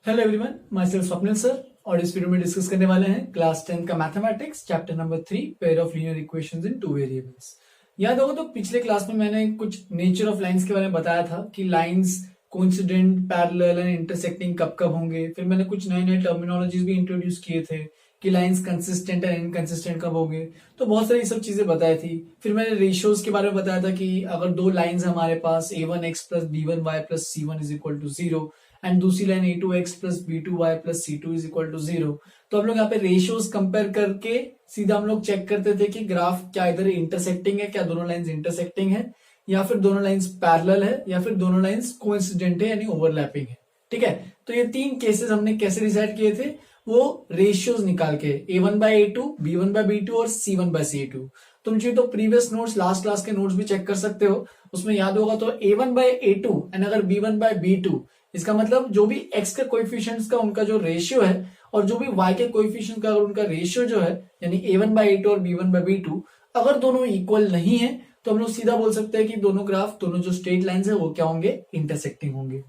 Hello everyone, my self Swapnil sir. और इस video में डिस्कस करने वाले हैं क्लास 10 का mathematics chapter number 3 pair of linear equations in two variables. याद होगा तो पिछले क्लास में मैंने कुछ नेचर ऑफ लाइंस के बारे में बताया था कि lines coincident, parallel and intersecting कब कब होंगे। फिर मैंने कुछ नए नए टर्मिनोलॉजीज भी इंट्रोड्यूस किए थे कि लाइंस कंसिस्टेंट एंड इनकंसिस्टेंट कब होंगे। तो बहुत सारी सब चीजें बताई थी। फिर मैंने रेशियोज के बारे में बताया था कि अगर दो लाइंस हमारे पास a1x plus b1y plus c1 is equal to 0 and दूसरी line a2x plus b2y plus c2 is equal to 0, तो हम लोग यहाँ पे रेशियोज कंपेयर करके सीधा हम लोग चेक करते थे कि ग्राफ क्या इधर इंटरसेक्टिंग है, क्या दोनों लाइंस इंटरसेक्टिंग है, या फिर दोनों लाइंस पैरेलल है, या फिर दोनों लाइंस कोइंसिडेंट है यानी ओवरलैपिंग है। ठीक है, तो ये तीन केसेस हमने कैसे डिसाइड किए थे, वो रेशियोज निकाल के a1/a2, b1/b2 और c1/c2। तुम चाहिए तो प्रीवियस नोट्स, लास्ट क्लास के नोट्स भी चेक कर सकते हो, उसमें याद होगा तो a1/a2 एंड अगर b1/b2, इसका मतलब जो भी x के कोएफिशिएंट्स का उनका जो रेशियो है और जो भी y के कोएफिशिएंट का अगर उनका रेशियो जो है यानी a1/a2 और b1/b2 अगर दोनों इक्वल नहीं है तो हम लोग सीधा बोल सकते हैं कि दोनों ग्राफ, दोनों जो स्ट्रेट लाइंस है वो क्या होंगे, इंटरसेक्टिंग होंगे।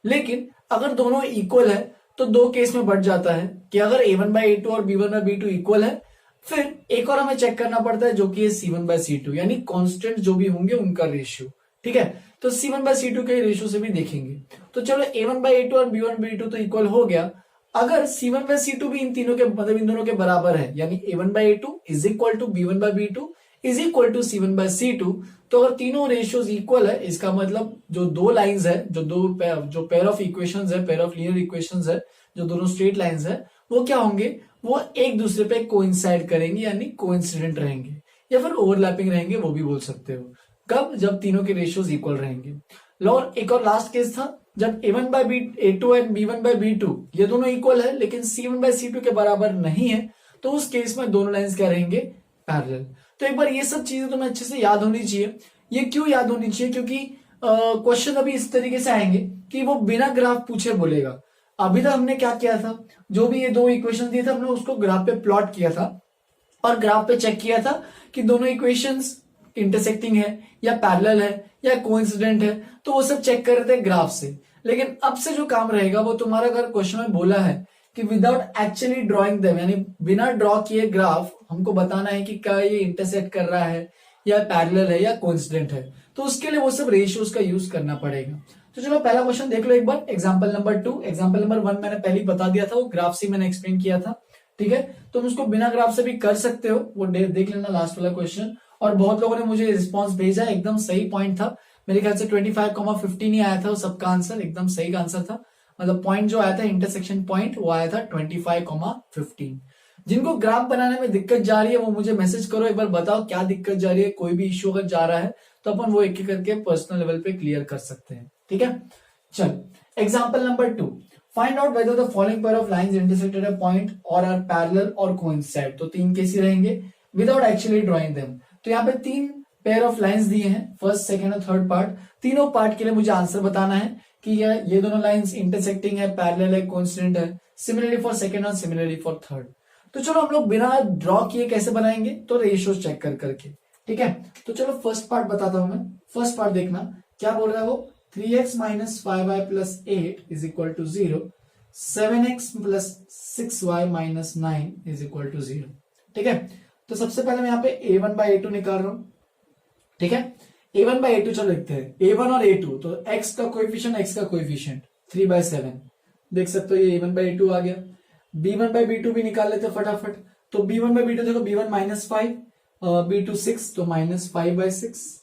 लेकिन अगर दोनों इक्वल है तो दो केस में बढ़ जाता है कि अगर a1/a2 और b1/b2 इक्वल है, फिर एक और हमें चेक करना पड़ता है जो कि है c1/c2 यानी कांस्टेंट जो भी होंगे उनका रेशियो। ठीक है, तो c1/c2 के रेशियो से भी देखेंगे। तो चलो a1/a2 और b1/b2 तो इक्वल हो गया। अगर c1/c2 भी इन तीनों के मतलब इन दोनों के बराबर है यानी a1/a2 is equal to b1/b2 is equal to c1/c2, तो अगर तीनों रेशियोज इक्वल है इसका मतलब जो दो लाइंस है, जो पेयर ऑफ इक्वेशंस है, पेयर ऑफ लीनियर इक्वेशंस है, जो दोनों स्ट्रेट लाइंस है, वो क्या होंगे, वो एक दूसरे पे कोइंसाइड करेंगे यानी कोइंसिडेंट रहेंगे, या फिर ओवरलैपिंग रहेंगे, वो भी बोल सकते हो। कब? जब तीनों के रेशियोज इक्वल रहेंगे। और एक और लास्ट केस था जब a1/a2 एंड b1/b2 ये दोनों इक्वल है लेकिन c1/c2 के बराबर नहीं है, तो उस केस में दोनों लाइंस क्या रहेंगे, पैरेलल। तो एक बार ये सब चीजें तुम्हें अच्छे से याद होनी चाहिए। ये क्यों याद होनी चाहिए? क्योंकि क्वेश्चन अभी इस तरीके से आएंगे कि वो बिना ग्राफ पूछे बोलेगा। अभी तक हमने क्या किया था, जो भी ये दो इक्वेशन दिए थे हमने उसको ग्राफ पे प्लॉट किया था और ग्राफ पे चेक किया था कि दोनों इक्वेशंस इंटरसेक्टिंग है या पैरेलल है या कोइंसिडेंट है, तो वो सब चेक कर रहे थे ग्राफ से। लेकिन अब से जो काम रहेगा वो तुम्हारा, अगर क्वेश्चन में बोला है कि विदाउट एक्चुअली ड्रॉइंग देम यानी बिना ड्रॉ किए ग्राफ हमको बताना है कि क्या ये इंटरसेक्ट कर रहा है या पैरेलल है या कोइंसिडेंट है, तो उसके लिए वो सब रेशियोज का यूज करना पड़ेगा। तो चलो पहला क्वेश्चन देख लो एक बार, एग्जांपल नंबर 2। एग्जांपल नंबर 1 मैंने पहले ही बता दिया था, वो ग्राफ से मैंने एक्सप्लेन किया था। ठीक है, तुम उसको बिना ग्राफ से भी कर सकते हो, वो देख लेना लास्ट वाला क्वेश्चन। और बहुत लोगों ने मुझे रिस्पॉन्स भेजा, एकदम सही पॉइंट था। मेरे ख्याल से 25,15 ही आया था वो सबका आंसर, एकदम सही आंसर था। मतलब पॉइंट जो आया था इंटरसेक्शन पॉइंट वो आया था 25,15। जिनको ग्राफ बनाने में दिक्कत जा रही है वो मुझे मैसेज करो, एक बार बताओ क्या दिक्कत जा रही है। कोई भी इश्यू अगर जा रहा है तो अपन वो एक एक करके पर्सनल लेवल पे क्लियर कर सकते हैं। ठीक है, चल example number 2, find out whether the following pair of lines intersected a point और आर पैरेलल और कोइंसाइड। तो तीन केस ही रहेंगे विदाउट एक्चुअली ड्रॉइंग देम। तो यहाँ पे तीन पेयर ऑफ लाइंस दिए हैं, फर्स्ट, सेकंड और थर्ड पार्ट। तीनों पार्ट के लिए मुझे आंसर बताना है कि ये दोनों लाइंस इंटरसेक्टिंग है, पैरेलल है, कोइंसिडेंट है। सिमिलरली फॉर सेकंड और सिमिलरली फॉर थर्ड। तो चलो हम लोग बिना ड्रॉ किए कैसे बनाएंगे, तो रेशियो चेक कर करके। ठीक है, तो चलो फर्स्ट पार्ट बताता हूं मैं। फर्स्ट पार्ट देखना क्या बोल रहा है वो, 3x minus 5y plus 8 is equal to 0, 7x plus 6y minus 9 is equal to 0। ठीक है, तो सबसे पहले मैं यहाँ पे a1/a2 निकाल रहा हूं। ठीक है, a1/a2 चलो लिखते हैं, a1 और a2 तो x का कोएफिशिएंट 3/7 देख सकते हो, ये a1/a2 आ गया। b1/b2 भी निकाल लेते फटाफट, तो b1/b2 देखो, b1 माइनस 5, b2 6 तो माइनस 5/6।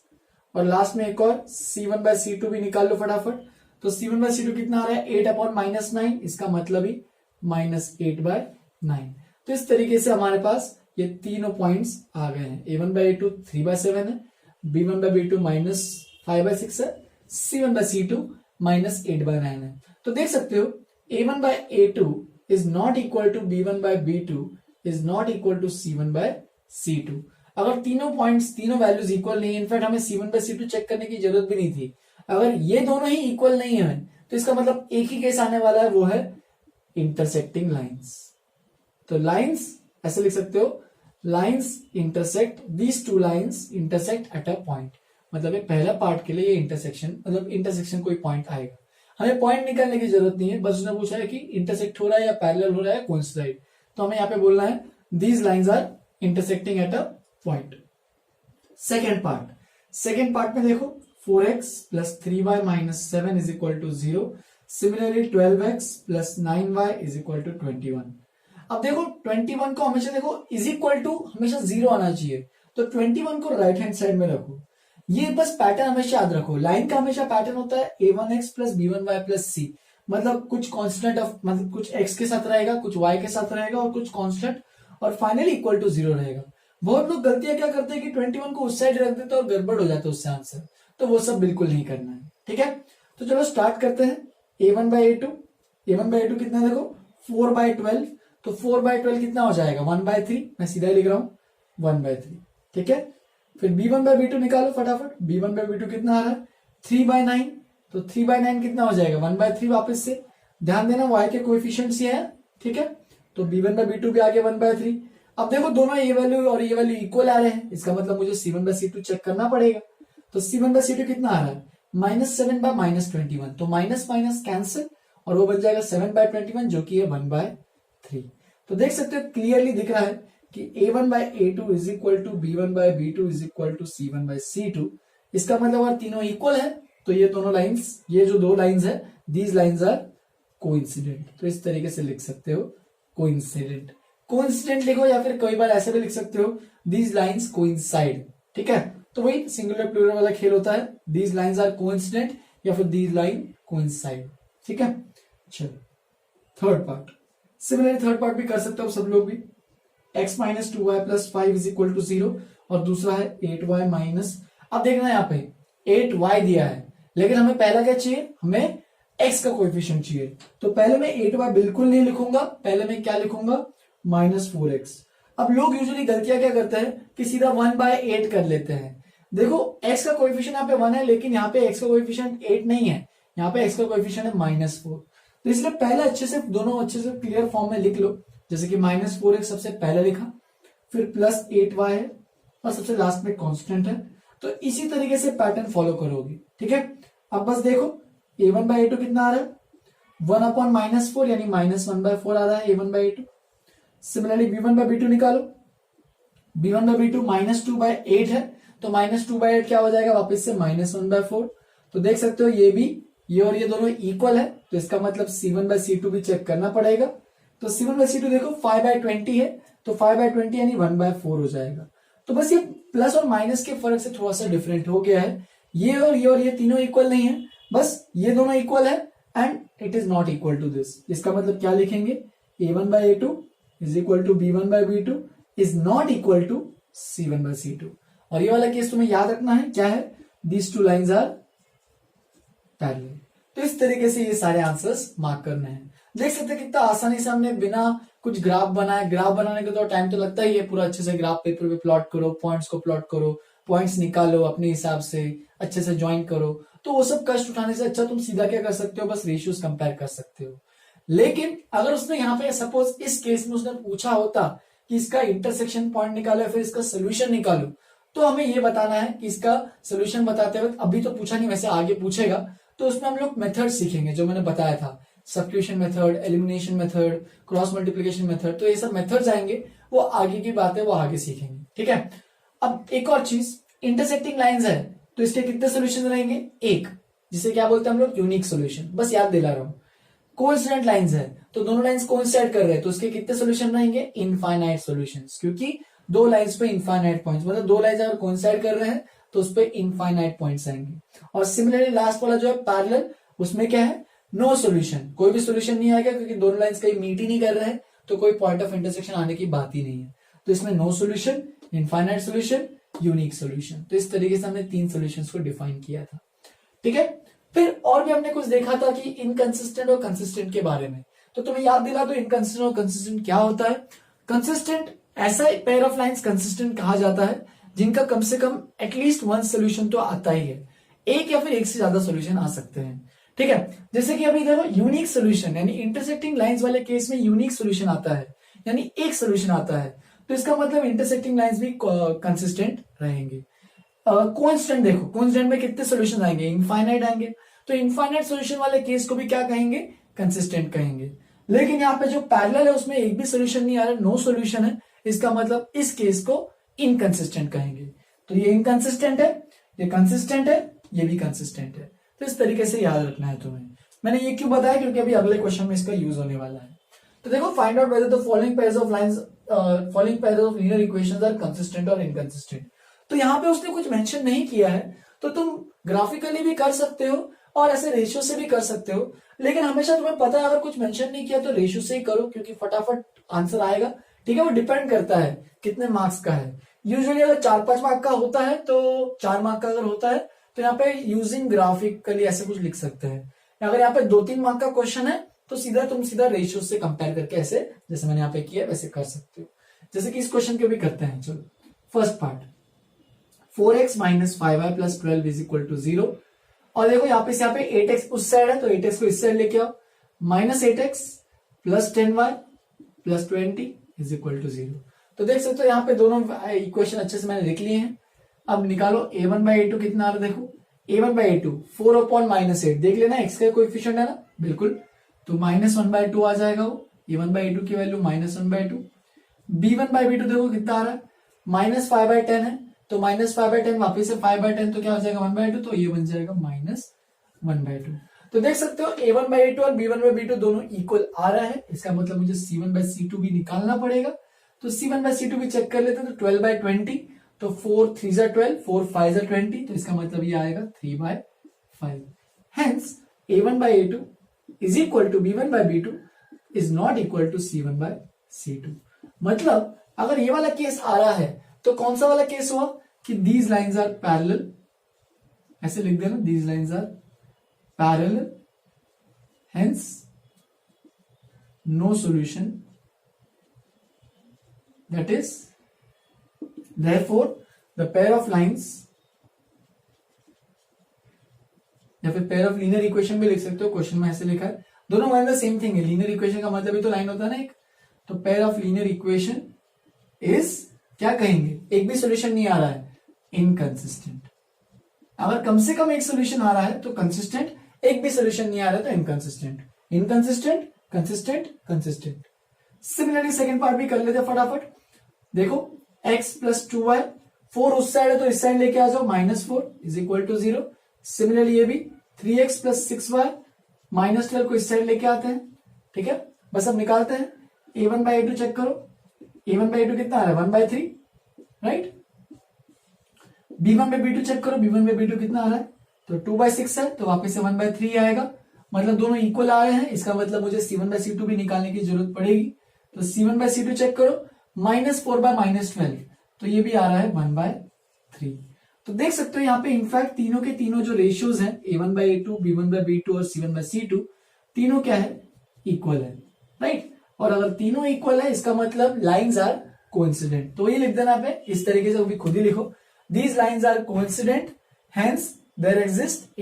और लास्ट में एक और c1/c2 भी निकाल लो फटाफट, तो c1/c2 कितना आ रहा है, 8/-9, इसका मतलब ही -8/9। तो इस तरीके से हमारे पास ये तीनों पॉइंट्स आ गए हैं। a1/a2 3/7 है, b1/b2 -5/6 है, c1/c2 -8/9 है। तो देख सकते हो a1/a2 is not equal to b1/b2 is not equal to c1/c2। अगर तीनों पॉइंट्स, तीनों वैल्यूज इक्वल नहीं है, इनफैक्ट हमें c1/c2 चेक करने की जरूरत भी नहीं थी। अगर ये दोनों ही इक्वल नहीं है तो इसका मतलब एक ही केस आने वाला है, वो है इंटरसेक्टिंग लाइंस। तो लाइंस ऐसे लिख सकते हो, lines intersect, these two lines intersect at a point. मतलब एक पहला पार्ट के लिए ये इंटरसेक्शन, मतलब इंटरसेक्शन कोई पॉइंट आएगा। हमें पॉइंट निकालने की जरूरत नहीं है, बस उसने पूछा है कि इंटरसेक्ट हो रहा है या पैरेलल हो रहा है कोइंसाइड। तो हमें यहाँ पे बोलना है these lines are intersecting at a point. Second part में देखो 4x plus 3y minus 7 is equal to 0। Similarly 12x plus 9y is equal to 21। अब देखो 21 को हमेशा देखो इज इक्वल टू हमेशा 0 आना चाहिए, तो 21 को राइट हैंड साइड में रखो। ये बस पैटर्न हमेशा याद रखो, लाइन का हमेशा पैटर्न होता है a1x plus b1y plus c, मतलब कुछ कांस्टेंट ऑफ मतलब कुछ x के साथ रहेगा, कुछ y के साथ रहेगा और कुछ कांस्टेंट, और फाइनली इक्वल टू 0 रहेगा। बहुत लोग गलतियां क्या करते हैं कि 21 को उस साइड रख देते हैं और गड़बड़ हो जाता है उससे आंसर, तो वो सब बिल्कुल नहीं करना है। ठीक है, तो चलो स्टार्ट करते हैं। a1/a2 कितना देखो 4/12, तो 4/12 कितना हो जाएगा 1/3, मैं सीधा लिख रहा हूं 1/3। ठीक है, फिर b1/b2 निकालो फटाफट। b1/b2 कितना आ रहा है 3/9, तो 3/9 कितना हो जाएगा 1/3 वापस से। ध्यान देना y के कोएफिशिएंट्स ये है। ठीक है, तो b1/b2 भी आ गया 1/3। अब देखो दोनों ये वैल्यू और ये वैल्यू इक्वल आ रहे हैं, इसका मतलब मुझे c1/c2 चेक करना पड़ेगा। तो c1/c2 कितना आ रहा है -7/-21, तो माइनस माइनस कैंसिल और वो बन जाएगा 7/21 जो कि है 1/3। तो देख सकते हो क्लियरली दिख रहा है कि a1/a2 is equal to b1/b2 is equal to c1/c2। इसका मतलब अगर तीनों इक्वल है तो ये दोनों लाइंस, ये जो दो लाइंस है दीज लाइंस आर कोइंसिडेंट। तो इस तरीके से लिख सकते हो कोइंसिडेंट लिखो, या फिर कई बार ऐसे भी लिख सकते हो दीज लाइंस कोइंसाइड। ठीक है, तो वही सिंगुलर प्लूरल वाला खेल होता है, दीज लाइंस आर कोइंसिडेंट या फिर दीज लाइन कोइंसाइड। ठीक है, चलो third part. Similarly third part भी कर सकते हो सब लोग भी। x minus 2y plus 5 is equal to 0 और दूसरा है 8y माइनस, अब देखना यहाँ पे 8y दिया है लेकिन हमें पहला क्या चाहिए, हमें x का कोएफिशिएंट चाहिए। तो पहले मैं 8y बिल्कुल नहीं लिखूंगा, पहले मैं क्या लिखूंगा -4x। अब लोग यूजुअली गलतियां क्या करते हैं कि सीधा 1/8 कर लेते हैं। देखो x का कोएफिशिएंट यहाँ पे 1 है लेकिन यहाँ पे x का कोएफिशिएंट 8 नहीं है, यहाँ पे x का कोएफिशिएंट है -4। तो इसलिए पहले अच्छे से दोनों अच्छे से क्लियर फॉर्म में लिख लो, जैसे कि -4x सबसे पहले लिखा, फिर प्लस 8y है और सबसे लास्ट में कांस्टेंट है। तो इसी तरीके से पैटर्न फॉलो करोगे। ठीक है, अब बस देखो a1/a2 कितना आ रहा है 1/-4 यानी -1/4 आ रहा है a1/a2। सिमिलरली b1/b2 निकालो, b1/b2 -2/8 है, तो -2/8 क्या हो जाएगा वापस से -1/4। तो देख सकते हो ये भी, ये और ये दोनों इक्वल है, तो इसका मतलब c1/c2 भी चेक करना पड़ेगा। तो c1/c2 देखो 5/20 है, तो 5/20 यानी 1/4 हो जाएगा। तो बस ये प्लस और माइनस के फर्क से थोड़ा सा डिफरेंट हो गया है, ये और ये तीनों इक्वल नहीं है, बस ये दोनों इक्वल है and it is not equal to this. इसका मतलब क्या लिखेंगे a1/a2 is equal to b1/b2 is not equal to c1/c2। और ये वाला केस तुम्हें याद रखना है, क्या है these two lines are parallel. तो इस तरीके से ये सारे आंसर्स मार्क करने हैं। देख सकते हैं कितना आसानी से हमने बिना कुछ ग्राफ बनाए, ग्राफ बनाने के तो टाइम तो लगता ही है, पूरा अच्छे से ग्राफ पेपर पे प्लॉट करो, पॉइंट्स को प्लॉट करो, पॉइंट्स निकालो अपने हिसाब से, अच्छे से ज्वाइन करो। तो वो सब कष्ट उठाने से अच्छा तुम सीधा क्या कर सकते हो, बस रेशियोज कंपेयर कर सकते हो। लेकिन अगर उसने यहाँ पे सपोज इस केस में उसने पूछा होता कि इसका इंटरसेक्शन पॉइंट निकालो या फिर इसका सोल्यूशन निकालो, तो हमें ये बताना है कि इसका सोल्यूशन बताते वक्त, अभी तो पूछा नहीं, वैसे आगे पूछेगा, तो उसमें हम लोग मेथड सीखेंगे जो मैंने बताया था, substitution method, elimination method, cross multiplication method. तो ये सब मेथड्स आएंगे, वो आगे की बात है, वो आगे सीखेंगे। ठीक है, अब एक और चीज, इंटरसेक्टिंग लाइंस है तो इसके कितने सोल्यूशन रहेंगे, एक, जिसे क्या बोलते हैं हम लोग यूनिक सोल्यूशन, बस याद दिला रहा हूं। कोइंसिडेंट लाइंस है तो दोनों लाइंस कोइंसाइड कर रहे हैं तो उसके कितने सोल्यूशन रहेंगे, इनफाइनाइट सोल्यूशंस, क्योंकि दो लाइंस पे इनफाइनाइट पॉइंट्स, मतलब दो लाइंस अगर कोइंसाइड कर रहे हैं तो उस पे इनफाइनाइट पॉइंट्स आएंगे। और सिमिलरली लास्ट वाला जो है पैरेलल, उसमें क्या है नो सोल्यूशन, कोई भी सोल्यूशन नहीं आएगा क्योंकि दोनों लाइंस कहीं मीट ही नहीं कर रहे हैं, तो कोई पॉइंट ऑफ इंटरसेक्शन आने की बात ही नहीं है। तो इसमें no solution, infinite solution, unique solution. तो इस तरीके से हमने तीन सोल्यूशंस को डिफाइन किया था। ठीक है, फिर और भी हमने कुछ देखा था कि इनकंसिस्टेंट और कंसिस्टेंट के बारे में, तो तुम्हें याद दिला दो इनकंसिस्टेंट और कंसिस्टेंट क्या होता है। कंसिस्टेंट ऐसा पेयर ऑफ लाइंस कंसिस्टेंट कहा जाता है जिनका कम से कम एटलीस्ट वन सोल्यूशन तो आता ही है, एक या फिर एक से ज्यादा सोल्यूशन आ सकते हैं। ठीक है, जैसे कि अभी देखो यूनिक सोल्यूशन यानी इंटरसेक्टिंग लाइंस वाले केस में यूनिक सोल्यूशन आता है, यानी एक सोल्यूशन आता है, तो इसका मतलब इंटरसेक्टिंग लाइंस भी कंसिस्टेंट रहेंगे। कांस्टेंट देखो, कांस्टेंट में कितने सॉल्यूशन आएंगे, इनफाइनाइट आएंगे, तो इनफाइनाइट सॉल्यूशन वाले केस को भी क्या कहेंगे, कंसिस्टेंट कहेंगे। लेकिन यहाँ पे जो पैरेलल है उसमें एक भी सोल्यूशन नहीं आ रहा, नो सोल्यूशन है, इसका मतलब इस केस को इनकंसिस्टेंट कहेंगे। तो ये इनकंसिस्टेंट है, ये कंसिस्टेंट है, ये भी कंसिस्टेंट है। तो इस तरीके से याद रखना है तुम्हें। मैंने ये क्यों बताया, क्योंकि अभी अगले क्वेश्चन में इसका यूज होने वाला है। तो देखो, find out whether the following pairs of lines following pairs of linear equations are consistent और इनकंसिस्टेंट। तो यहाँ पे उसने कुछ मेंशन नहीं किया है, तो तुम ग्राफिकली भी कर सकते हो और ऐसे रेशियो से भी कर सकते हो। लेकिन हमेशा तुम्हें पता है, अगर कुछ मेंशन नहीं किया तो रेशियो से ही करो, क्योंकि फटाफट आंसर आएगा। ठीक है, वो डिपेंड करता है कितने मार्क्स का है। यूजुअली अगर 4-5 मार्क का होता है तो 4 मार्क का अगर होता है तो यहाँ पे यूजिंग ग्राफिकली ऐसे कुछ लिख सकते हैं। अगर यहाँ पे 2-3 मार्क का क्वेश्चन है तो तुम सीधा रेशियो से कंपेयर करके ऐसे, जैसे मैंने यहाँ पे किया वैसे कर सकते हो। जैसे कि इस क्वेश्चन के भी करते हैं। चलो, first part, 4x minus 5y plus 12 is equal to 0। और देखो यहाँ पे 8x उस साइड है तो 8x को इस साइड लेके आओ, minus 8x plus 10y plus 20 is equal to 0। तो देख सकते हो यहाँ पे दोनों इक्वेशन अच्छे से मैंने लिख लिए हैं। अब निकालो a1/a2 कितना आ रहा है। देखो, a1/a2 4 अपॉन माइनस 8, देख लेना x का कोएफिशिएंट है ना, बिल्कुल। तो -1/2 आ जाएगा वो, a1/a2 की वैल्यू -1/2। b1/b2 देखो कितना आ रहा है, -5/10 है, तो -5/10 वापिस से 5/10, तो क्या हो जाएगा 1/2, तो ये बन जाएगा -1/2। तो देख सकते हो a1/a2 और b1/b2 दोनों इक्वल आ रहा है। इसका मतलब मुझे c1/c2 भी निकालना पड़ेगा। तो c1/c2 भी चेक कर लेते हैं। तो 12/20, तो 4 3 जा 12, 4 5 जा 20, तो इसका मतलब ये आएगा 3/5। Hence a1/a2 is equal to b1/b2 is not equal to c1/c2। मतलब अगर ये वाला केस आ रहा है तो कौन सा वाला केस हुआ कि दीज लाइन्स आर पैरेलल, ऐसे लिख देना, these lines are parallel, hence no solution, that is therefore the pair of lines, या फिर पेयर ऑफ लीनियर इक्वेशन भी लिख सकते हो, क्वेश्चन में ऐसे लिखा है। दोनों मतलब सेम थिंग है, लीनियर इक्वेशन का मतलब ही तो लाइन होता है ना एक। तो pair of linear equation is क्या कहेंगे, एक भी सॉल्यूशन नहीं आ रहा है, इनकंसिस्टेंट। अगर कम से कम एक सॉल्यूशन आ रहा है तो कंसिस्टेंट, एक भी सॉल्यूशन नहीं आ रहा है तो inconsistent. Inconsistent, consistent, consistent. Similarly second part भी कर लेते फटाफट। देखो, x प्लस 2y, 4 उस साइड है तो इस साइड लेके आ जाओ, -4 इज इक्वल टू 0। सिमिलरली ये भी 3x प्लस 6y, -12 को इस साइड लेके आते हैं। ठीक है, बस अब निकालते हैं। a1/a2 चेक करो, a1/a2 कितना आ रहा है 1/3, राइट। b1/b2 चेक करो, b1/b2 कितना आ रहा है, तो 2/6 है, तो वापस से 1/3 आएगा। मतलब दोनों इक्वल आ रहे हैं, इसका मतलब मुझे c1/c2 भी निकालने की जरूरत पड़ेगी। तो c1/c2 चेक करो, -4/-12, तो ये भी आ रहा है 1/3। तो देख सकते हो यहाँ पे इनफैक्ट तीनों के तीनों जो रेशियोज हैं, a1/a2, b1/b2 और c1/c2, तीनों क्या है, इक्वल है, राइट। और अगर तीनों इक्वल है इसका मतलब लाइंस आर कोइंसिडेंट। तो ये लिख देना पे इस तरीके से, वो भी खुद ही लिखो, these lines are coincident, hence there exist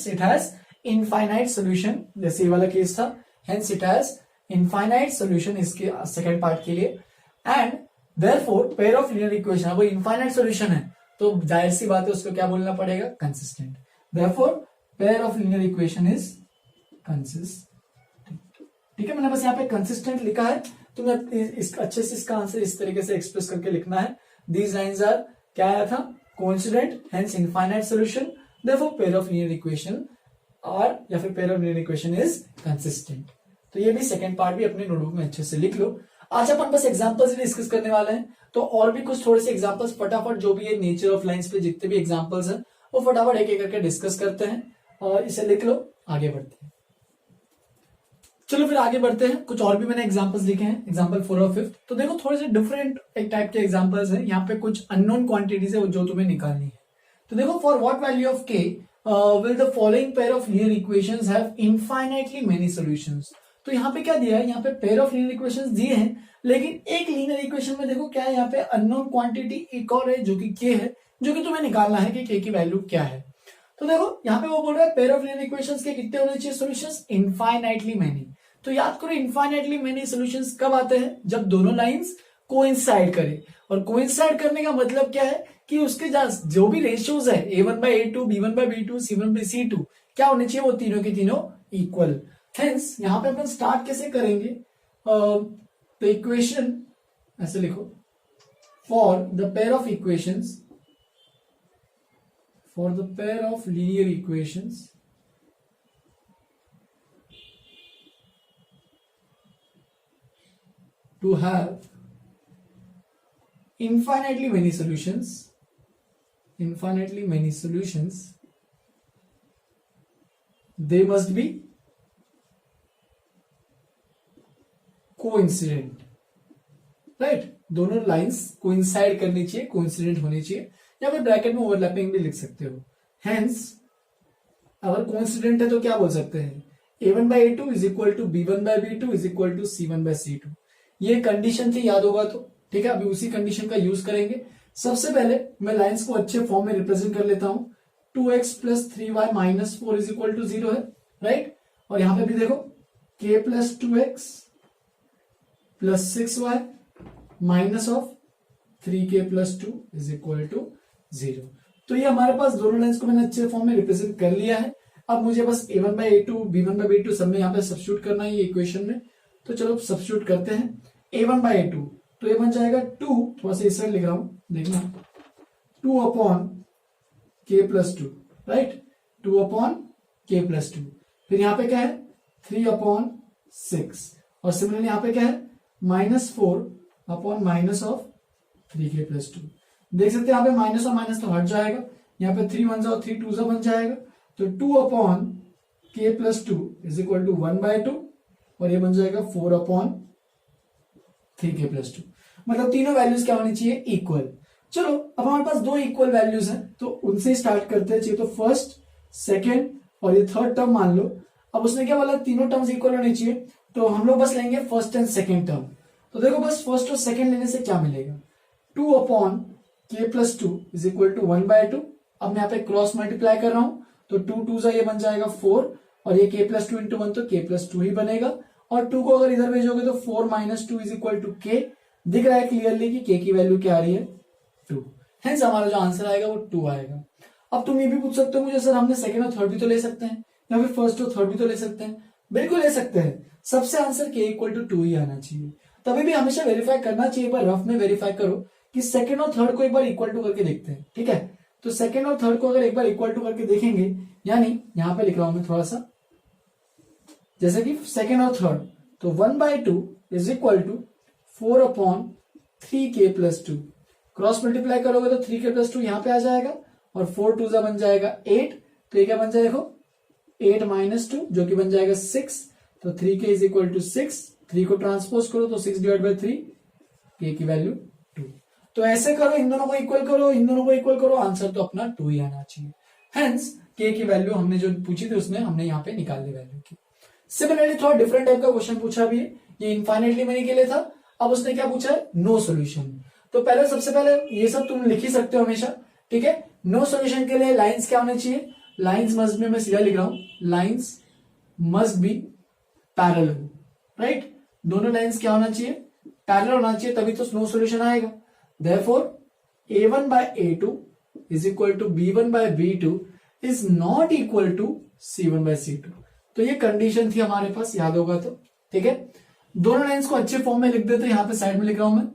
it has infinite solution. जैसे ये वाला केस था, hence it has infinite solution इसके सेकंड पार्ट के लिए। And therefore pair of linear equation, अब इनफाइनाइट सोल्यूशन है तो जाहिर सी बात है उसको क्या बोलना पड़ेगा, consistent. Therefore pair of linear equation is consistent. ठीक है, मैंने बस यहाँ पे कंसिस्टेंट लिखा है, तुम्हें अच्छे से इसका आंसर इस तरीके से एक्सप्रेस करके लिखना है। दीज लाइंस आर, क्या आया था, coincident, hence infinite solution, therefore pair of linear equation और या फिर pair of linear equation is consistent. तो ये भी सेकंड पार्ट भी अपने नोटबुक में अच्छे से लिख लो। आज अपन बस एग्जांपल्स डिस्कस करने वाले हैं, तो और भी कुछ थोड़े से एग्जांपल्स फटाफट, जो भी है नेचर ऑफ लाइंस पे जितने भी एग्जांपल्स हैं वो फटाफट एक एक करके डिस्कस करते हैं, और इसे लिख लो, आगे बढ़ते हैं। चलो फिर आगे बढ़ते हैं। कुछ और भी मैंने एग्जांपल्स लिखे हैं, एग्जांपल 4 और 5। तो देखो थोड़े से डिफरेंट एक टाइप के एग्जांपल्स हैं, यहाँ पे कुछ अननोन क्वांटिटीज है जो तुम्हें निकालनी है। तो देखो, for what value of k will the following pair of linear equations have infinitely many solutions। तो यहाँ पे क्या दिया है, यहाँ पे पेयर ऑफ लीनियर इक्वेशंस दिए हैं, लेकिन एक लीनियर इक्वेशन में देखो क्या है, यहाँ पे अननोन क्वांटिटी एक और है जो कि k है, जो कि तुम्हें निकालना है कि k की वैल्यू क्या है। तो देखो यहाँ पे वो बोल रहा है पेयर ऑफ लीनियर इक्वेशंस के कितने होने चाहिए सॉल्यूशंस, इनफाइनाइटली मेनी। तो याद करो इनफाइनाइटली मेनी सॉल्यूशंस कब आते हैं, जब दोनों लाइंस कोइंसाइड करे। और कोइंसाइड करने का मतलब क्या है कि उसके जो भी रेशियोज है a1/a2, b1/b2, c1/c2 क्या होने चाहिए, वो तीनों के तीनों इक्वल। हेंस यहां पे अपन स्टार्ट कैसे करेंगे, द इक्वेशन ऐसे लिखो, for the pair of equations, for the pair of linear equations to have infinitely many solutions, they must be coincident, right. दोनों लाइंस कोइंसाइड करनी चाहिए, कोइंसिडेंट होनी चाहिए, या फिर ब्रैकेट में ओवरलैपिंग भी लिख सकते हो। हेंस अगर कोइंसिडेंट है तो क्या बोल सकते हैं, a1 by a2 is equal to b1 by b2 is equal to c1 by c2। ये कंडीशन थी, याद होगा तो, ठीक है। अभी उसी कंडीशन का यूज करेंगे। सबसे पहले मैं लाइंस को अच्छे फॉर्म में रिप्रेजेंट कर लेता हूं। 2x plus 3y minus 4 is equal to 0 है, राइट। और यहां पे भी देखो k plus 2x plus 6y minus of 3k plus 2 is equal to 0। तो ये हमारे पास दोनों लाइंस को मैंने अच्छे फॉर्म में रिप्रेजेंट कर लिया है। अब मुझे बस a1 by a2 b1 by b2 सब में यहाँ पे सब्स्टिट्यूट करना है ये इक्वेशन में। तो चलो सब्स्टिट्यूट करते हैं। a1 by a2 तो ये बन जाएगा 2, थोड़ा सा इस साइड लिख रहा हूं, देखना 2 upon k plus 2, right. 2 upon k plus 2, फिर यहाँ पे क्या है 3 अपॉन 6, और सिमिलरली यहाँ पे क्या है -4 upon minus of 3k plus 2। देख सकते हैं यहाँ पे माइनस और माइनस तो हट जाएगा, यहाँ पे 3 1 और 3 2 बन जाएगा। तो 2 upon k plus 2 is equal to 1 by 2, और ये बन जाएगा 4 अपॉन 3k प्लस 2। मतलब तीनों वैल्यूज क्या होनी चाहिए, इक्वल। चलो अब हमारे पास दो इक्वल वैल्यूज हैं तो उनसे स्टार्ट करते हैं। चाहिए तो फर्स्ट, सेकेंड और ये थर्ड टर्म मान लो। अब उसने क्या बोला, तीनों टर्म्स इक्वल होनी चाहिए, तो हम लोग बस लेंगे फर्स्ट एंड सेकेंड टर्म। तो देखो बस फर्स्ट और सेकेंड लेने से क्या मिलेगा, 2 upon k plus 2 is equal to 1 by 2। अब मैं यहाँ पे क्रॉस मल्टीप्लाई कर रहा हूं, तो 2 2 ये बन जाएगा 4, और ये k प्लस 2 इंटू 1 तो k प्लस 2 ही बनेगा। और 2 को अगर इधर भेजोगे तो 4 माइनस 2 इज इक्वल टू k। दिख रहा है क्लियरली कि k की वैल्यू क्या आ रही है, 2। हेंस हमारा जो आंसर आएगा वो 2 आएगा। अब तुम ये भी पूछ सकते हो मुझे, सर हमने सेकंड और थर्ड भी तो ले सकते हैं, या फिर फर्स्ट और थर्ड भी तो ले सकते हैं। बिल्कुल ले सकते हैं, सबसे आंसर k इक्वल टू 2 ही आना चाहिए। तभी भी हमेशा वेरीफाई करना चाहिए, एक बार रफ में वेरीफाई करो कि सेकंड और थर्ड को एक बार इक्वल टू करके देखते हैं, ठीक है। तो सेकंड और थर्ड को अगर एक बार इक्वल टू करके देखेंगे, यानी यहां पे लिख रहा हूं मैं थोड़ा सा, जैसे कि सेकंड और थर्ड, तो 1 by 2 is equal to 4 upon 3k plus 2। Cross multiply करोगे तो 3k प्लस 2 यहां पे आ जाएगा, और 4 2 बन जाएगा 8। तो ये क्या बन जाएगा, देखो 8 माइनस 2 जो कि बन जाएगा 6। तो 3k इज इक्वल टू 6, 3 को ट्रांसपोज करो तो 6 डिवाइड बाई 3, k की वैल्यू 2। तो ऐसे करो, इन दोनों को इक्वल करो, इन दोनों को इक्वल करो, आंसर तो अपना 2 ही आना चाहिए। हेंस k की वैल्यू हमने जो पूछी थी उसमें हमने यहाँ पे निकाल दी वैल्यू की। सिमिलरली थोड़ा डिफरेंट टाइप का क्वेश्चन पूछा भी है, ये इनफाइनाइटली मेनी के लिए था। अब उसने क्या पूछा है, नो सोल्यूशन। तो पहले सबसे पहले ये सब तुम लिख ही सकते हो हमेशा, ठीक है। नो सोल्यूशन के लिए लाइंस क्या होने चाहिए, लाइंस मस्ट बी, मैं सीधा लिख रहा हूं, lines must be parallel, right. दोनों लाइंस क्या होना चाहिए, पैरेलल होना चाहिए, तभी तो नो सोल्यूशन आएगा। Therefore a1 by a2 is equal to b1 by b2 is not equal to c1 by c2। तो ये कंडीशन थी हमारे पास, याद होगा तो, ठीक है। दोनों लाइंस को अच्छे फॉर्म में लिख देते हैं। यहां पे साइड में लिख रहा हूं मैं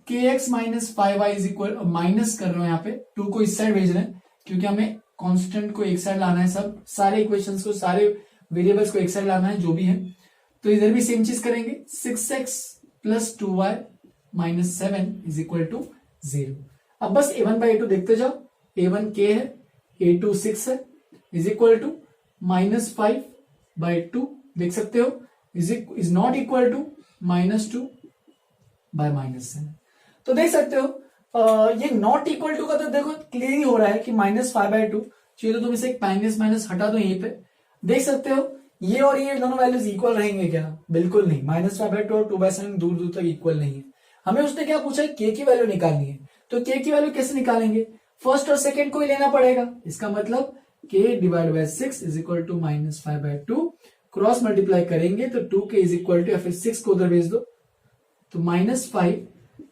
kx minus 5y is equal, minus कर रहा हूं यहाँ पे 2 को इस साइड भेज रहे हैं क्योंकि हमें कांस्टेंट को एक साइड लाना है, सब सारे इक्वेशंस को, सारे वेरिएबल्स को एक साइड लाना है जो भी है। तो इधर भी सेम चीज करेंगे, 6x plus 2y minus 7 is equal to 0। अब बस a1 by a2 देखते जाओ, a1 k है, a2 6 है, is equal to minus 5 by 2 देख सकते हो, is not equal to minus 2 by minus 7। तो देख सकते हो ये नॉट इक्वल टू का तो देखो क्लियर ही हो रहा है कि -5 by 2 चाहिए, तो तुम इसे एक माइनस माइनस हटा दो यहीं पे। देख सकते हो ये और ये दोनों वैल्यूज इक्वल रहेंगे क्या, बिल्कुल नहीं। -5 by 2 और 2 by 7 दूर दूर तक इक्वल नहीं है। हमें उसने क्या पूछा है, k की वैल्यू निकालनी है। तो k की वैल्यू कैसे निकालेंगे, फर्स्ट और सेकेंड को ही लेना पड़ेगा। इसका मतलब k divide by 6 is equal to -5 by 2। Cross multiply करेंगे तो 2k इज इक्वल टू, या फिर 6 को उधर भेज दो तो -5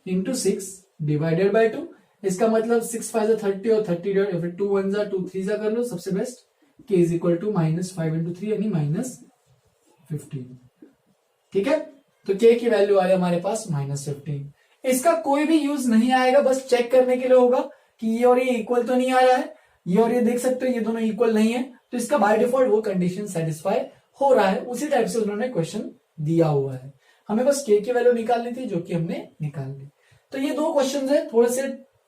इंटू 6 डिवाइडेड बाय 2। इसका मतलब 6 5 30 और 30 डिवाइड, या फिर 2 1 2 3 कर लो, सबसे best k is equal to -5 × 3 यानी -15। ठीक है, तो k की वैल्यू आई हमारे पास -15। इसका कोई भी यूज नहीं आएगा, बस चेक करने के लिए होगा कि ये और ये इक्वल तो नहीं आ रहा है, ये और ये देख सकते हो ये दोनों इक्वल नहीं है, तो इसका बाय डिफॉल्ट वो कंडीशन सेटिस्फाई हो रहा है। उसी टाइप से उन्होंने क्वेश्चन दिया हुआ है, हमें बस k की वैल्यू निकालनी थी जो कि हमने निकाल ली। तो ये दो क्वेश्चन है, थोड़े से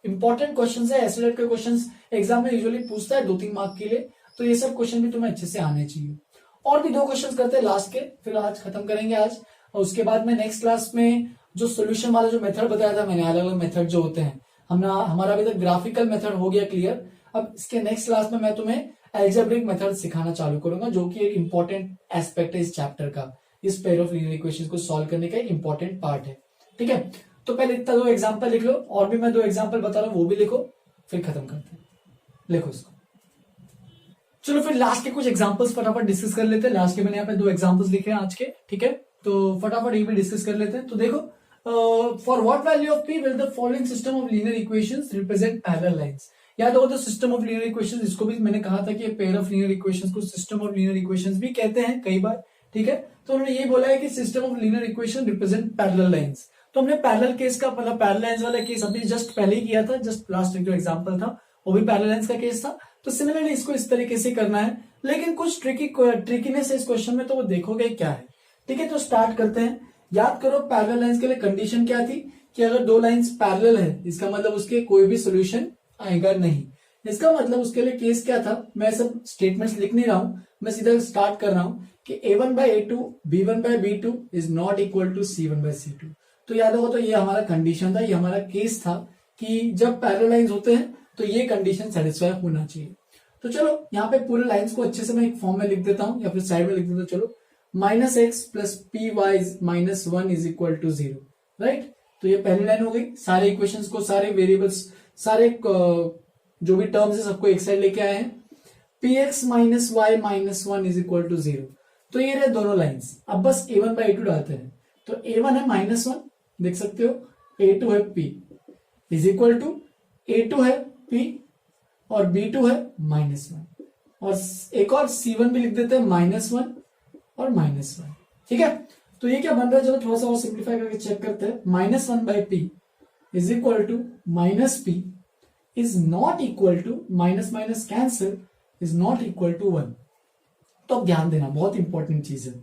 इंपॉर्टेंट क्वेश्चन है, ऐसे टाइप के क्वेश्चन एग्जाम में यूजुअली पूछता है 2-3 मार्क के लिए, तो ये सब क्वेश्चन भी तुम्हें अच्छे से आने चाहिए। और भी 2 क्वेश्चन करते हैं लास्ट के, फिर आज खत्म करेंगे आज, और उसके बाद में नेक्स्ट क्लास में जो सोल्यूशन वाला जो मेथड बताया था मैंने, अलग अलग मेथड जो होते हैं, हमारा अभी तक ग्राफिकल मेथड हो गया क्लियर। अब इसके नेक्स्ट क्लास में मैं तुम्हें एल्जेब्रिक मेथड सिखाना चालू करूंगा, जो कि एक इंपॉर्टेंट एस्पेक्ट है इस चैप्टर का, इस पेयर ऑफ लीनियर इक्वेशंस को सॉल्व करने का एक इंपॉर्टेंट पार्ट है। ठीक है, तो पहले इतना 2 एग्जांपल लिख लो, और भी मैं 2 एग्जांपल बता रहा हूं वो भी लिखो, फिर खत्म करते हैं। लिखो इसको। चलो फिर लास्ट के कुछ एग्जांपल्स फटाफट डिस्कस कर लेते हैं। लास्ट के मैंने यहाँ पे 2 एग्जांपल्स लिखे हैं आज के, ठीक है, तो फटाफट ये भी डिस्कस कर लेते हैं। तो देखो, for what value of p will the following system of linear equations represent parallel lines. याद होगा तो सिस्टम ऑफ लीनियर इक्वेशंस, इसको भी मैंने कहा था कि पेयर ऑफ लीनियर इक्वेशंस को सिस्टम ऑफ लीनियर इक्वेशंस भी कहते हैं कई बार। ठीक है, तो उन्होंने ये बोला है कि system of linear equation represent parallel lines. तो हमने पैरेलल केस का, मतलब पैरेलल लाइंस वाला केस अभी जस्ट पहले ही किया था, जस्ट लास्ट जो एग्जांपल था वो भी पैरेलल लाइंस का केस था। तो सिमिलरली इसको इस तरीके से करना है, लेकिन कुछ ट्रिकीनेस है इस क्वेश्चन में, तो वो देखोगे क्या है। ठीक है, तो स्टार्ट करते हैं। याद करो पैरेलल लाइंस के लिए कंडीशन क्या थी कि अगर 2 लाइंस पैरेलल है, इसका मतलब उसके कोई भी सोल्यूशन आएगा नहीं। इसका मतलब उसके लिए केस क्या था, मैं सब स्टेटमेंट्स लिख नहीं रहा हूं, मैं सीधा स्टार्ट कर रहा हूं कि a1/a2 b1/b2 is not equal to c1/c2। तो याद होगा तो ये हमारा कंडीशन था, ये हमारा केस था कि जब पैरेलल लाइंस होते हैं तो ये कंडीशन सेटिस्फाई होना चाहिए। तो चलो यहाँ पे पूरे लाइंस को अच्छे से मैं एक फॉर्म में लिख देता हूं, या फिर साइड में लिख देता हूं। चलो, -x + py -1 is equal to 0, right. तो ये पहली लाइन हो गई। सारे इक्वेशंस को, सारे वेरिएबल्स, सारे जो भी टर्म्स है सबको एक साइड लेके आए हैं। px - y - 1 is equal to 0। तो ये रहे दोनों लाइंस। अब बस a1/a2 डालते हैं। तो a1 है -1, देख सकते हो, a2 है p is equal to a2 है p और b2 है -1, और एक और c1 भी लिख देते हैं -1 और -1। ठीक है, तो ये क्या बन रहा है, चलो थोड़ा सा और सिंप्लीफाई करके चेक करते हैं। -1/p is equal to -p is not equal to, minus minus cancel, is not equal to 1। तो अब ध्यान देना, बहुत इंपॉर्टेंट चीज है।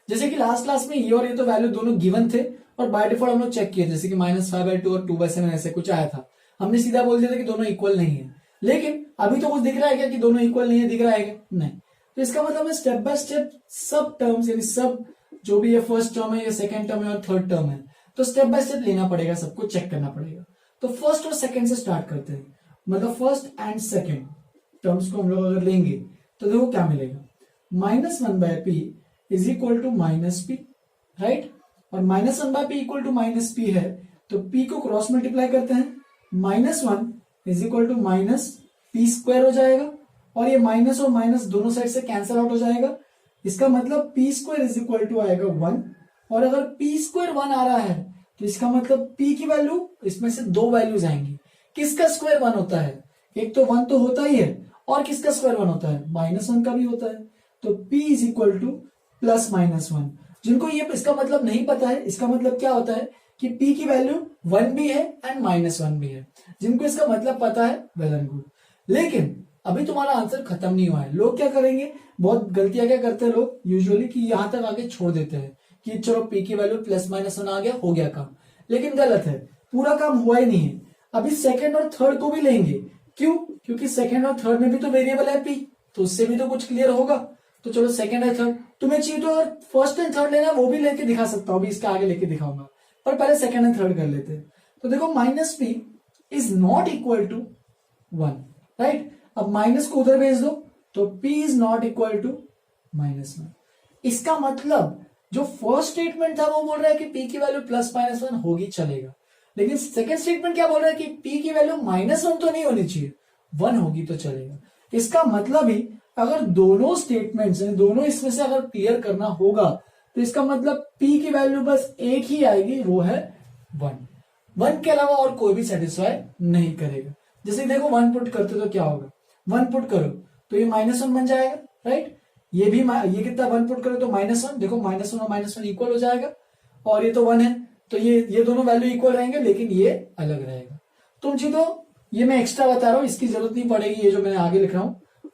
जैसे कि लास्ट क्लास में ये और ये तो वैल्यू दोनों गिवन थे, और बाय डिफॉल्ट हम लोग चेक किए, जैसे कि -5/2 और 2/7 ऐसे कुछ आया था, हमने सीधा बोल दिया था कि दोनों इक्वल नहीं है। लेकिन अभी तो कुछ दिख रहा है क्या कि दोनों इक्वल नहीं है, दिख रहा है क्या? नहीं। तो इसका मतलब है स्टेप बाय स्टेप सब टर्म्स, यानी सब जो भी ये फर्स्ट टर्म है, ये सेकंड टर्म है और थर्ड टर्म है, तो स्टेप बाय स्टेप लेना पड़ेगा, सबको चेक करना पड़ेगा। तो फर्स्ट और सेकंड से स्टार्ट करते हैं, मतलब फर्स्ट एंड सेकंड टर्म्स को हम लोग अगर लेंगे तो देखो क्या मिलेगा। -1/p is equal to -p, right. और -1/p इक्वल टू -p है, तो p को क्रॉस मल्टीप्लाई करते हैं, -1 इज इक्वल टू -p² हो जाएगा, और ये माइनस और माइनस दोनों साइड से कैंसिल आउट हो जाएगा। इसका मतलब p² इज इक्वल टू आएगा 1, और अगर p² 1 आ रहा है तो इसका मतलब p की वैल्यू, इसमें से 2 वैल्यूज आएंगी। किसका स्क्वायर 1 होता है? एक तो 1 तो होता ही है, और किसका स्क्वायर 1 होता है? -1 का भी होता है। तो p इज इक्वल टू +-1। जिनको ये इसका मतलब नहीं पता है, इसका मतलब क्या होता है कि p की वैल्यू 1 भी है एंड -1 भी है। जिनको इसका मतलब पता है, वेल एंड गुड। लेकिन अभी तुम्हारा आंसर खत्म नहीं हुआ है। लोग क्या करेंगे, बहुत गलतियां क्या करते हैं लोग यूजुअली, कि यहां तक आगे छोड़ देते हैं कि चलो p की वैल्यू +-1 आ गया, हो गया काम। लेकिन गलत है, पूरा काम हुआ ही नहीं है। अभी सेकंड और थर्ड को भी लेंगे। क्यों? क्योंकि सेकंड और थर्ड में भी तो वेरिएबल है p, तो उससे भी तो कुछ क्लियर होगा। तो चलो सेकंड और थर्ड, तुम्हें चाहिए तो अगर फर्स्ट एंड थर्ड लेना वो भी लेके दिखा सकता हूं, अभी इसके आगे लेके दिखाऊंगा, पर पहले सेकंड एंड थर्ड कर लेते हैं। तो देखो -p is not equal to 1, right. अब माइनस को उधर भेज दो, तो p is not equal to -1। इसका मतलब जो फर्स्ट स्टेटमेंट था वो बोल रहा है कि p की वैल्यू +-1 होगी, चलेगा। लेकिन सेकंड स्टेटमेंट क्या बोल रहा है कि p की वैल्यू -1 तो नहीं होनी चाहिए, 1 होगी तो चलेगा। इसका मतलब ही अगर दोनों स्टेटमेंट्स हैं, दोनों इसमें से अगर क्लियर करना होगा, तो इसका मतलब p की वैल्यू बस एक ही आएगी, वो है 1 के अलावा और कोई भी सेटिस्फाई नहीं करेगा। जैसे देखो 1 पुट करते तो क्या होगा, 1 पुट करो तो ये -1 बन जाएगा, राइट। ये भी ये कितना 1 पुट करो तो -1, देखो -1 और -1 इक्वल हो जाएगा, और ये तो 1 है, तो ये दोनों वैल्यू इक्वल रहेंगे, लेकिन ये अलग रहेगा। तुम तो ये मैं एक्स्ट्रा बता रहा हूं, इसकी जरूरत नहीं पड़ेगी, ये जो मैंने आगे लिख रहा हूं।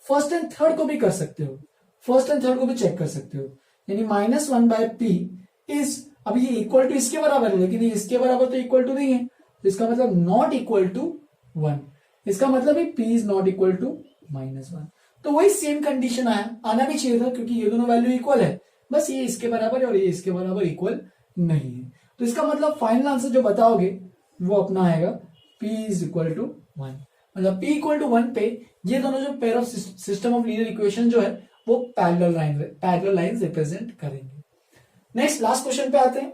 फर्स्ट एंड थर्ड को भी कर सकते हो, फर्स्ट एंड थर्ड को भी चेक कर सकते हो, यानी -1/p इज, अब ये इक्वल टू इसके बराबर है, लेकिन ये इसके बराबर तो इक्वल टू नहीं है, तो इसका मतलब नॉट इक्वल टू 1, इसका मतलब है p is not equal to -1। तो वही सेम कंडीशन आना भी चाहिए था, क्योंकि ये दोनों वैल्यू इक्वल है, बस ये इसके बराबर है और ये इसके बराबर इक्वल नहीं है। तो इसका मतलब फाइनल आंसर जो बताओगे वो अपना आएगा p इज इक्वल टू 1, मतलब p इक्वल टू 1 पे ये दोनों जो pair of system of linear equation जो है वो पैरेलल लाइंस रिप्रेजेंट करेंगे। नेक्स्ट लास्ट क्वेश्चन पे आते हैं।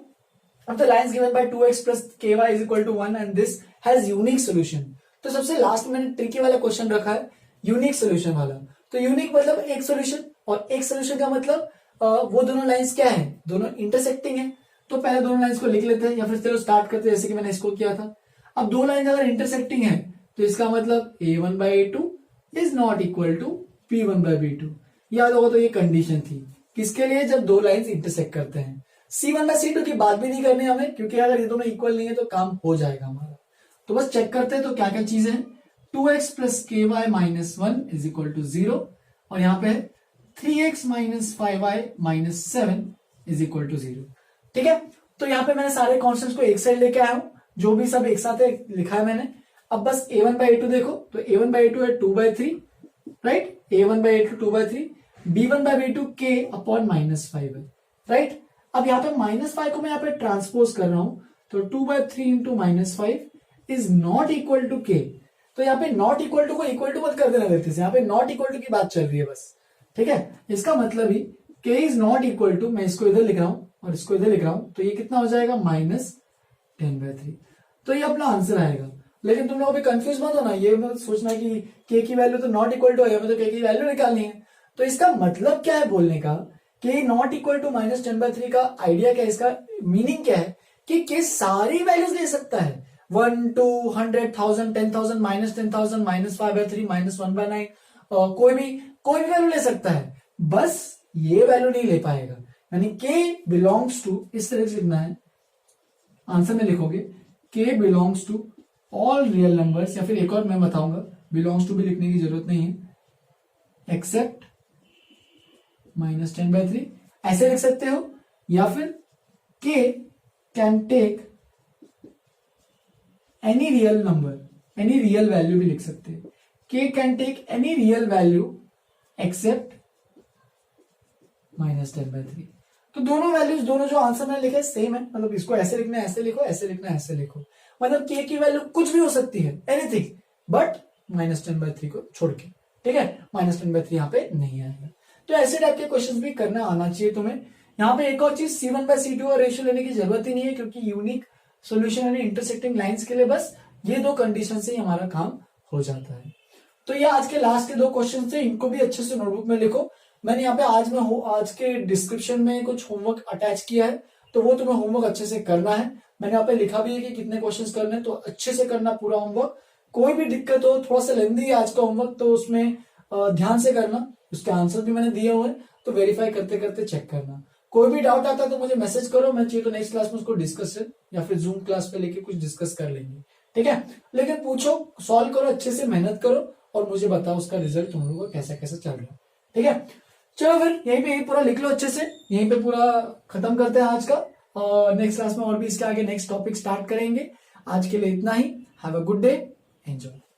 अब the lines given by 2x plus ky is equal to 1 and this has unique solution. तो सबसे लास्ट में मैंने ट्रिकी वाला क्वेश्चन रखा है, यूनिक सोल्यूशन वाला। तो यूनिक मतलब एक सोल्यूशन, और एक सोल्यूशन का मतलब वो दोनों लाइंस क्या है, दोनों इंटरसेक्टिंग है। तो पहले दोनों लाइंस को लिख लेते हैं, या फिर चलो स्टार्ट करते हैं जैसे कि मैंने इसको किया था। अब दो लाइन अगर इंटरसेक्टिंग है तो इसका मतलब a1/a2 is not equal to p1/b2। याद होगा तो ये कंडीशन थी किसके लिए, जब दो लाइंस इंटरसेक्ट करते हैं। c1/c2 की बात भी नहीं करनी हमें, क्योंकि अगर ये दोनों इक्वल नहीं है तो काम हो जाएगा हमारा। तो बस चेक करते हैं तो क्या क्या चीजें हैं। 2x plus ky minus 1 is equal to 0, और यहाँ पे 3x minus 5y minus 7 is equal to 0। ठीक है, तो यहाँ पे मैंने सारे कॉन्स्टेंट्स को एक साइड लेके आया हूं, जो भी सब एक साथ लिखा है मैंने। अब बस a1/a2 देखो, तो a1/a2 है 2/3, right, a1/a2 2/3, b1/b2 k upon -5 है, राइट। अब यहाँ पे -5 को मैं यहाँ पे ट्रांसपोज कर रहा हूं, तो 2/3 into -5 is not equal to k। तो यहाँ पे नॉट इक्वल टू को इक्वल टू मत कर देना गलती से, यहाँ पे नॉट इक्वल टू की बात चल रही है बस, ठीक है। इसका मतलब ही k is not equal to, मैं इसको इधर लिख रहा हूं और इसको इधर लिख रहा हूं, तो ये कितना हो जाएगा -10/3। तो ये अपना आंसर आएगा। लेकिन तुम लोग अभी कंफ्यूज मत होना, ये मत सोचना कि k की वैल्यू तो नॉट इक्वल टू है, हमें तो k की वैल्यू निकालनी है। तो इसका मतलब क्या है बोलने का, k नॉट इक्वल टू -10/3 का आइडिया क्या है, इसका मीनिंग क्या है कि k सारी वैल्यूज ले सकता है, 1, 2, 100, 1000, 10,000, -10,000, -5/3, -1/9, कोई भी वैल्यू ले सकता है, बस ये वैल्यू नहीं ले पाएगा। यानी k बिलोंग्स टू, इस तरह से लिखना है, आंसर में लिखोगे k belongs to all real numbers, या फिर एक और मैं बताऊंगा, बिलोंग्स टू भी लिखने की जरूरत नहीं है, एक्सेप्ट -10/3 ऐसे लिख सकते हो, या फिर k can take any real number, any real value भी लिख सकते हैं, k can take any real value except -10/3। तो दोनों वैल्यूज, दोनों जो आंसर मैंने लिखे सेम है, मतलब इसको ऐसे लिखना है ऐसे लिखो, ऐसे लिखना है ऐसे लिखो, मतलब k की वैल्यू कुछ भी हो सकती है, एनीथिंग, बट -10/3 को छोड़ के, ठीक है, -10/3 यहाँ पे नहीं आएगा। तो ऐसे टाइप के क्वेश्चंस भी करना आना चाहिए तुम्हें। यहाँ पे एक और चीज, c1/c2 और रेशियो लेने की जरूरत ही नहीं है, क्योंकि यूनिक सोल्यूशन यानी इंटरसेक्टिंग लाइंस के लिए बस ये दो कंडीशन से ही हमारा काम हो जाता है। तो ये आज के लास्ट के दो क्वेश्चन थे, इनको भी अच्छे से नोटबुक में लिखो। मैंने यहाँ पे आज के डिस्क्रिप्शन में कुछ होमवर्क अटैच किया है, तो वो तुम्हें होमवर्क अच्छे से करना है। मैंने यहाँ पे लिखा भी है कि कितने क्वेश्चंस करने हैं, तो अच्छे से करना पूरा होमवर्क। कोई भी दिक्कत हो, थोड़ा सा लेंदी है आज का होमवर्क, तो उसमें ध्यान से करना, उसके आंसर भी मैंने दिए हुए हैं, तो वेरीफाई करते करते चेक करना। कोई भी डाउट आता है तो मुझे मैसेज करो, मैं चाहिए तो नेक्स्ट क्लास में उसको डिस्कशन या फिर जूम क्लास पे लेके कुछ डिस्कस कर लेंगे, ठीक है। लेकिन पूछो, सॉल्व करो, अच्छे से मेहनत करो, और मुझे बताओ उसका रिजल्ट तुम लोगों को कैसा कैसा चल रहा है, ठीक है। चलो फिर यहीं पे पूरा लिख लो अच्छे से, यहीं पे पूरा खत्म करते हैं आज का, और नेक्स्ट क्लास में और भी इसके आगे नेक्स्ट टॉपिक स्टार्ट करेंगे। आज के लिए इतना ही। Have a good day, enjoy.